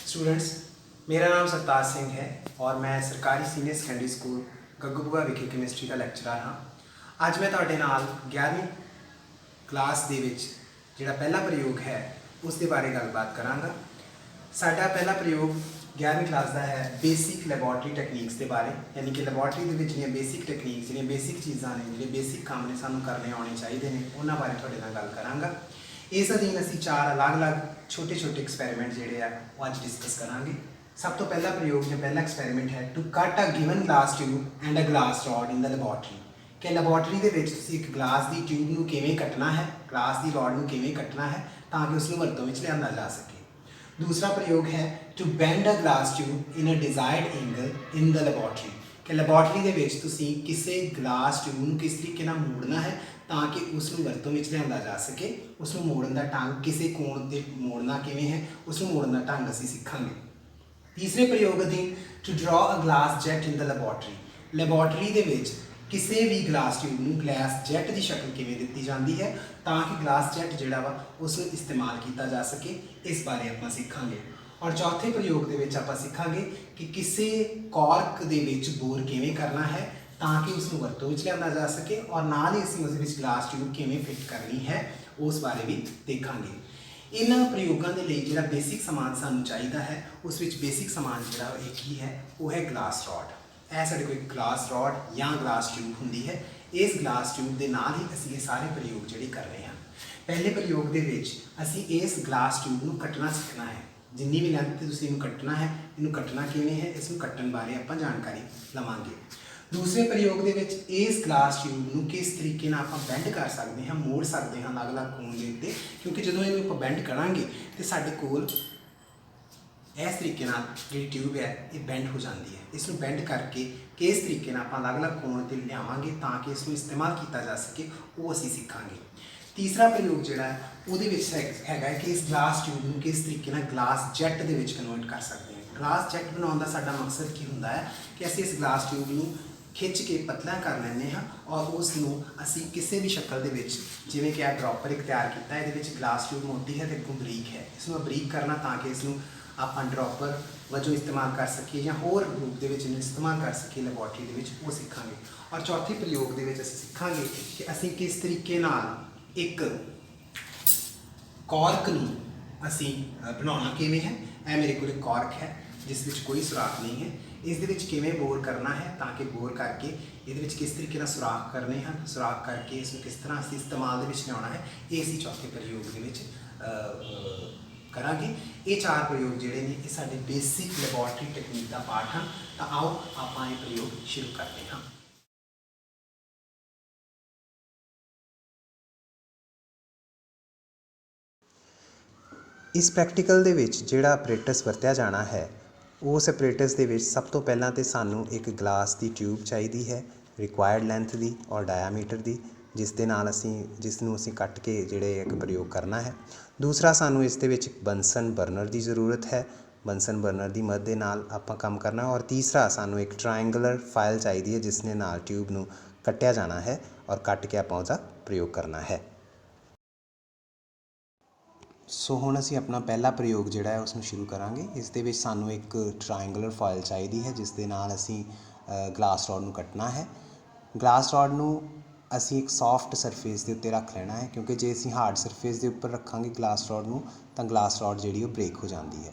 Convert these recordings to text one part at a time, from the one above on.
Students, मेरा नाम सरताज सिंह है और मैं सरकारी सीनियर सैकेंडरी स्कूल गग्गूबुआ विखे केमिस्ट्री का ਲੈਕਚਰਰ ਹਾਂ। ਅੱਜ मैं ਤੁਹਾਡੇ ਨਾਲ 11ਵੀਂ ਕਲਾਸ ਦੇ ਵਿੱਚ ਜਿਹੜਾ ਪਹਿਲਾ ਪ੍ਰਯੋਗ ਹੈ ਉਸ ਦੇ ਬਾਰੇ ਗੱਲਬਾਤ ਕਰਾਂਗਾ। ਸਾਡਾ ਪਹਿਲਾ ਪ੍ਰਯੋਗ 11ਵੀਂ ਕਲਾਸ ਦਾ ਹੈ ਬੇਸਿਕ ਲੈਬੋਰਟਰੀ ਟੈਕਨੀਕਸ ਦੇ ਬਾਰੇ, ਯਾਨੀ ਕਿ ਲੈਬੋਰਟਰੀ ਦੇ ਵਿੱਚ ਜਿਹੜੀਆਂ ਬੇਸਿਕ ਟੈਕਨੀਕਸ, ਜਿਹੜੀਆਂ ਬੇਸਿਕ ਚੀਜ਼ਾਂ ਨੇ, ਜਿਹੜੇ ਬੇਸਿਕ ਕੰਮ ਨੇ ਸਾਨੂੰ ਕਰਨੇ ਆਉਣੇ ਚਾਹੀਦੇ ਨੇ, ਉਹਨਾਂ ਬਾਰੇ ਤੁਹਾਡੇ ਨਾਲ ਗੱਲ ਕਰਾਂਗਾ। ਇਸ ਅਧੀਨ ਅਸੀਂ 4 ਅਲੱਗ-ਅਲੱਗ ਛੋਟੇ ਐਕਸਪੈਰੀਮੈਂਟ ਜਿਹੜੇ ਆ ਉਹ ਅੱਜ ਡਿਸਕਸ ਕਰਾਂਗੇ। ਸਭ ਤੋਂ ਪਹਿਲਾ ਪ੍ਰਯੋਗ ਜਾਂ ਪਹਿਲਾ ਐਕਸਪੈਰੀਮੈਂਟ ਹੈ to cut a given glass tube and a glass rod in the laboratory. ਕਿ ਲੈਬੋਰਟਰੀ ਦੇ ਵਿੱਚ ਤੁਸੀਂ ਇੱਕ ਗਲਾਸ ਦੀ ਟਿਊਬ ਨੂੰ ਕਿਵੇਂ ਕੱਟਣਾ ਹੈ, ਗਲਾਸ ਦੀ ਰੋਡ ਨੂੰ ਕਿਵੇਂ ਕੱਟਣਾ ਹੈ ਤਾਂ ਕਿ ਉਸ ਨੂੰ ਵਰਤੋਂ ਵਿੱਚ ਲਿਆਂਦਾ ਜਾ ਸਕੇ। दूसरा प्रयोग है to bend a glass tube in a desired angle in the laboratory. कि ਲੈਬੋਰਟਰੀ ਦੇ ਵਿੱਚ ਤੁਸੀਂ ਕਿਸੇ ਗਲਾਸ ਟਿਊਬ ਨੂੰ ਕਿਸ ਤਰੀਕੇ ਨਾਲ ਮੋੜਨਾ ਹੈ ਤਾਂ ਕਿ ਉਸ ਨੂੰ ਵਰਤੋਂ ਵਿੱਚ ਲਿਆਂਦਾ ਜਾ ਸਕੇ। ਉਸ ਨੂੰ ਮੋੜਨ ਦਾ ਢੰਗ, ਕਿਸੇ ਕੋਣ 'ਤੇ ਮੋੜਨਾ ਕਿਵੇਂ ਹੈ, ਉਸ ਨੂੰ ਮੋੜਨ ਦਾ ਢੰਗ ਅਸੀਂ ਸਿੱਖਾਂਗੇ। ਤੀਸਰੇ ਪ੍ਰਯੋਗ ਅਧੀਨ ਟੂ ਡਰਾ ਅ glass jet in the laboratory. Laboratory ਦੇ ਵਿੱਚ ਕਿਸੇ ਵੀ ਗਲਾਸ ਟਿਊਬ ਨੂੰ ਗਲਾਸ ਜੈਟ ਦੀ ਸ਼ਕਲ ਕਿਵੇਂ ਦਿੱਤੀ ਜਾਂਦੀ ਹੈ ਤਾਂ ਕਿ ਗਲਾਸ ਜੈਟ ਜਿਹੜਾ ਵਾ ਉਸ ਨੂੰ ਇਸਤੇਮਾਲ ਕੀਤਾ ਜਾ ਸਕੇ, ਇਸ ਬਾਰੇ ਆਪਾਂ ਸਿੱਖਾਂਗੇ। ਔਰ ਚੌਥੇ ਪ੍ਰਯੋਗ ਦੇ ਵਿੱਚ ਆਪਾਂ ਸਿੱਖਾਂਗੇ ਕਿ ਕਿਸੇ ਕਾਰਕ ਦੇ ਵਿੱਚ ਬੋਰ ਕਿਵੇਂ ਕਰਨਾ ਹੈ ਤਾਂ ਕਿ ਉਸ ਨੂੰ ਵਰਤੋਂ ਵਿੱਚ ਲਿਆਂਦਾ ਜਾ ਸਕੇ, ਔਰ ਨਾਲ ਹੀ ਅਸੀਂ ਉਸ ਵਿੱਚ ਗਲਾਸ ਟਿਊਬ ਕਿਵੇਂ ਫਿੱਟ ਕਰਨੀ ਹੈ ਉਸ ਬਾਰੇ ਵੀ ਦੇਖਾਂਗੇ। ਇਹਨਾਂ ਪ੍ਰਯੋਗਾਂ ਦੇ ਲਈ ਜਿਹੜਾ ਬੇਸਿਕ ਸਮਾਨ ਸਾਨੂੰ ਚਾਹੀਦਾ ਹੈ, ਉਸ ਵਿੱਚ ਬੇਸਿਕ ਸਮਾਨ ਜਿਹੜਾ ਇੱਕ ਹੀ ਹੈ, ਉਹ ਹੈ ਗਲਾਸ ਰੋਡ। ਇਹ ਸਾਡੇ ਕੋਲ ਗਲਾਸ ਰੋਡ ਜਾਂ ਗਲਾਸ ਟਿਊਬ ਹੁੰਦੀ ਹੈ। ਇਸ ਗਲਾਸ ਟਿਊਬ ਦੇ ਨਾਲ ਹੀ ਅਸੀਂ ਇਹ ਸਾਰੇ ਪ੍ਰਯੋਗ ਜਿਹੜੇ ਕਰ ਰਹੇ ਹਾਂ। ਪਹਿਲੇ ਪ੍ਰਯੋਗ ਦੇ ਵਿੱਚ ਅਸੀਂ ਇਸ ਗਲਾਸ ਟਿਊਬ ਨੂੰ ਕੱਟਣਾ ਸਿੱਖਣਾ ਹੈ। ਜਿੰਨੀ ਵੀ ਲੈਂਥ 'ਤੇ ਤੁਸੀਂ ਇਹਨੂੰ ਕੱਟਣਾ ਹੈ, ਇਹਨੂੰ ਕੱਟਣਾ ਕਿਵੇਂ ਹੈ, ਇਸ ਨੂੰ ਕੱਟਣ ਬਾਰੇ ਆਪਾਂ ਜਾਣਕਾਰੀ ਲਵਾਂਗੇ। ਦੂਸਰੇ ਪ੍ਰਯੋਗ ਦੇ ਵਿੱਚ ਇਸ ਗਲਾਸ ਟਿਊਬ ਨੂੰ ਕਿਸ ਤਰੀਕੇ ਨਾਲ ਆਪਾਂ ਬੈਂਡ ਕਰ ਸਕਦੇ ਹਾਂ, ਮੋੜ ਸਕਦੇ ਹਾਂ ਅਲੱਗ-ਅਲੱਗ ਕੋਣ ਦੇ ਉੱਤੇ, ਕਿਉਂਕਿ ਜਦੋਂ ਇਹਨੂੰ ਆਪਾਂ ਬੈਂਡ ਕਰਾਂਗੇ ਤਾਂ ਸਾਡੇ ਕੋਲ ਇਸ ਤਰੀਕੇ ਨਾਲ ਜਿਹੜੀ ਟਿਊਬ ਹੈ ਇਹ ਬੈਂਡ ਹੋ ਜਾਂਦੀ ਹੈ। ਇਸ ਨੂੰ ਬੈਂਡ ਕਰਕੇ ਕਿਸ ਤਰੀਕੇ ਨਾਲ ਆਪਾਂ ਅਲੱਗ-ਅਲੱਗ ਕੋਣ 'ਤੇ ਲਿਆਵਾਂਗੇ ਤਾਂ ਕਿ ਇਸ ਨੂੰ ਇਸਤੇਮਾਲ ਕੀਤਾ ਜਾ ਸਕੇ, ਉਹ ਅਸੀਂ ਸਿੱਖਾਂਗੇ। ਤੀਸਰਾ ਪ੍ਰਯੋਗ ਜਿਹੜਾ ਉਹਦੇ ਵਿੱਚ ਹੈਗਾ ਕਿ ਇਸ ਗਲਾਸ ਟਿਊਬ ਨੂੰ ਕਿਸ ਤਰੀਕੇ ਨਾਲ ਗਲਾਸ ਜੈਟ ਦੇ ਵਿੱਚ ਕਨਵਰਟ ਕਰ ਸਕਦੇ ਹਾਂ। ਗਲਾਸ ਜੈਟ ਬਣਾਉਣ ਦਾ ਸਾਡਾ ਮਕਸਦ ਕੀ ਹੁੰਦਾ ਹੈ ਕਿ ਅਸੀਂ ਇਸ ਗਲਾਸ ਟਿਊਬ ਨੂੰ ਖਿੱਚ ਕੇ ਪਤਲਾ ਕਰ ਲੈਂਦੇ ਹਾਂ ਔਰ ਉਸ ਨੂੰ ਅਸੀਂ ਕਿਸੇ ਵੀ ਸ਼ਕਲ ਦੇ ਵਿੱਚ, ਜਿਵੇਂ ਕਿ ਇਹ ਡ੍ਰੌਪਰ ਇੱਕ ਤਿਆਰ ਕੀਤਾ, ਇਹਦੇ ਵਿੱਚ ਗਲਾਸ ਟਿਊਬ ਮੋਟੀ ਹੈ ਅਤੇ ਅੱਗੋਂ ਬਰੀਕ ਹੈ, ਇਸ ਨੂੰ ਬਰੀਕ ਕਰਨਾ ਤਾਂ ਕਿ ਇਸ ਨੂੰ ਆਪਾਂ ਡ੍ਰੌਪਰ ਵਜੋਂ ਇਸਤੇਮਾਲ ਕਰ ਸਕੀਏ ਜਾਂ ਹੋਰ ਰੂਪ ਦੇ ਵਿੱਚ ਇਹਨੂੰ ਇਸਤੇਮਾਲ ਕਰ ਸਕੀਏ ਲੈਬੋਰਟਰੀ ਦੇ ਵਿੱਚ, ਉਹ ਸਿੱਖਾਂਗੇ। ਔਰ ਚੌਥੇ ਪ੍ਰਯੋਗ ਦੇ ਵਿੱਚ ਅਸੀਂ ਸਿੱਖਾਂਗੇ ਕਿ ਅਸੀਂ ਕਿਸ ਤਰੀਕੇ ਨਾਲ ਇੱਕ ਕਾਰਕ ਨੂੰ ਅਸੀਂ ਬਣਾਉਣਾ ਕਿਵੇਂ ਹੈ। ਇਹ ਮੇਰੇ ਕੋਲ ਇੱਕ ਕਾਰਕ ਹੈ ਜਿਸ ਵਿੱਚ ਕੋਈ ਸੁਰਾਖ ਨਹੀਂ ਹੈ। ਇਸ ਦੇ ਵਿੱਚ ਕਿਵੇਂ ਬੋਰ ਕਰਨਾ ਹੈ ਤਾਂ ਕਿ ਬੋਰ ਕਰਕੇ ਇਹਦੇ ਵਿੱਚ ਕਿਸ ਤਰੀਕੇ ਨਾਲ ਸੁਰਾਖ ਕਰਨੇ ਹਨ, ਸੁਰਾਖ ਕਰਕੇ ਇਸ ਨੂੰ ਕਿਸ ਤਰ੍ਹਾਂ ਅਸੀਂ ਇਸਤੇਮਾਲ ਦੇ ਵਿੱਚ ਲਿਆਉਣਾ ਹੈ, ਇਹ ਅਸੀਂ ਚੌਥੇ ਪ੍ਰਯੋਗ ਦੇ ਵਿੱਚ ਕਰਾਂਗੇ। ਇਹ 4 ਪ੍ਰਯੋਗ ਜਿਹੜੇ ਨੇ ਇਹ ਸਾਡੇ ਬੇਸਿਕ ਲੈਬੋਰਟਰੀ ਟੈਕਨੀਕ ਦਾ ਪਾਰਟ ਹਨ। ਤਾਂ ਆਓ ਆਪਾਂ ਇਹ ਪ੍ਰਯੋਗ ਸ਼ੁਰੂ ਕਰਦੇ ਹਾਂ। ਇਸ ਪ੍ਰੈਕਟੀਕਲ ਦੇ ਵਿੱਚ ਜਿਹੜਾ ਆਪਰੇਟਸ ਵਰਤਿਆ ਜਾਣਾ ਹੈ, ਉਸ ਆਪਰੇਟਸ ਦੇ ਵਿੱਚ ਸਭ ਤੋਂ ਪਹਿਲਾਂ ਤਾਂ ਸਾਨੂੰ ਇੱਕ ਗਲਾਸ ਦੀ ਟਿਊਬ ਚਾਹੀਦੀ ਹੈ ਰਿਕੁਆਇਰਡ ਲੈਂਥ ਦੀ ਔਰ ਡਾਇਆਮੀਟਰ ਦੀ, ਜਿਸ ਨੂੰ ਅਸੀਂ ਕੱਟ ਕੇ ਜਿਹੜੇ ਇੱਕ ਪ੍ਰਯੋਗ ਕਰਨਾ ਹੈ। ਦੂਸਰਾ, ਸਾਨੂੰ ਇਸ ਦੇ ਵਿੱਚ ਬੰਸਨ ਬਰਨਰ ਦੀ ਜ਼ਰੂਰਤ ਹੈ। ਬੰਸਨ ਬਰਨਰ ਦੀ ਮਦਦ ਦੇ ਨਾਲ ਆਪਾਂ ਕੰਮ ਕਰਨਾ। ਔਰ ਤੀਸਰਾ, ਸਾਨੂੰ ਇੱਕ ਟਰਾਇੰਗੂਲਰ ਫਾਈਲ ਚਾਹੀਦੀ ਹੈ ਜਿਸ ਦੇ ਨਾਲ ਟਿਊਬ ਨੂੰ ਕੱਟਿਆ ਜਾਣਾ ਹੈ ਔਰ ਕੱਟ ਕੇ ਆਪਾਂ ਉਹਦਾ ਪ੍ਰਯੋਗ ਕਰਨਾ ਹੈ। ਸੋ ਹੁਣ ਅਸੀਂ ਆਪਣਾ ਪਹਿਲਾ ਪ੍ਰਯੋਗ ਜਿਹੜਾ ਹੈ ਉਸ ਨੂੰ ਸ਼ੁਰੂ ਕਰਾਂਗੇ। ਇਸ ਦੇ ਵਿੱਚ ਸਾਨੂੰ ਇੱਕ ਟਰਾਇੰਗੂਲਰ ਫਾਈਲ ਚਾਹੀਦੀ ਹੈ ਜਿਸ ਦੇ ਨਾਲ ਅਸੀਂ ਗਲਾਸ ਰੋਡ ਨੂੰ ਕੱਟਣਾ ਹੈ। ਗਲਾਸ ਰੋਡ ਨੂੰ ਅਸੀਂ ਇੱਕ ਸੌਫਟ ਸਰਫੇਸ ਦੇ ਉੱਤੇ ਰੱਖ ਲੈਣਾ ਹੈ, ਕਿਉਂਕਿ ਜੇ ਅਸੀਂ ਹਾਰਡ ਸਰਫੇਸ ਦੇ ਉੱਪਰ ਰੱਖਾਂਗੇ ਗਲਾਸ ਰੋਡ ਨੂੰ ਤਾਂ ਗਲਾਸ ਰੋਡ ਜਿਹੜੀ ਉਹ ਬ੍ਰੇਕ ਹੋ ਜਾਂਦੀ ਹੈ।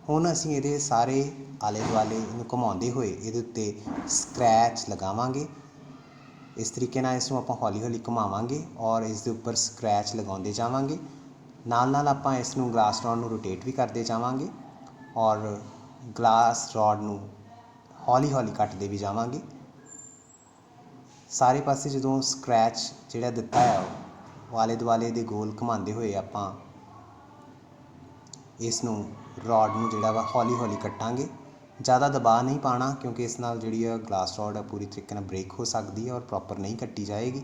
ਹੁਣ ਅਸੀਂ ਇਹਦੇ ਸਾਰੇ ਆਲੇ ਦੁਆਲੇ ਇਹਨੂੰ ਘੁਮਾਉਂਦੇ ਹੋਏ ਇਹਦੇ ਉੱਤੇ ਸਕਰੈਚ ਲਗਾਵਾਂਗੇ। ਇਸ ਤਰੀਕੇ ਨਾਲ ਇਸ ਨੂੰ ਆਪਾਂ ਹੌਲੀ ਘੁਮਾਵਾਂਗੇ ਔਰ ਇਸ ਦੇ ਉੱਪਰ ਸਕਰੈਚ ਲਗਾਉਂਦੇ ਜਾਵਾਂਗੇ। ਨਾਲ ਆਪਾਂ ਇਸ ਨੂੰ ਗਲਾਸ ਰੋਡ ਨੂੰ ਰੋਟੇਟ ਵੀ ਕਰਦੇ ਜਾਵਾਂਗੇ ਔਰ ਗਲਾਸ ਰੋਡ ਨੂੰ ਹੌਲੀ ਕੱਟਦੇ ਵੀ ਜਾਵਾਂਗੇ। ਸਾਰੇ ਪਾਸੇ ਜਦੋਂ ਸਕਰੈਚ ਜਿਹੜਾ ਦਿੱਤਾ ਹੈ ਉਹ ਆਲੇ ਦੁਆਲੇ ਦੇ ਗੋਲ ਘੁਮਾਉਂਦੇ ਹੋਏ ਆਪਾਂ ਇਸ ਨੂੰ ਰੋਡ ਨੂੰ ਜਿਹੜਾ ਵਾ ਹੌਲੀ ਕੱਟਾਂਗੇ। ਜ਼ਿਆਦਾ ਦਬਾਅ ਨਹੀਂ ਪਾਉਣਾ ਕਿਉਂਕਿ ਇਸ ਨਾਲ ਜਿਹੜੀ ਆ ਗਲਾਸ ਰੋਡ ਆ ਪੂਰੀ ਤਰੀਕੇ ਨਾਲ ਬ੍ਰੇਕ ਹੋ ਸਕਦੀ ਹੈ ਔਰ ਪ੍ਰੋਪਰ ਨਹੀਂ ਕੱਟੀ ਜਾਏਗੀ।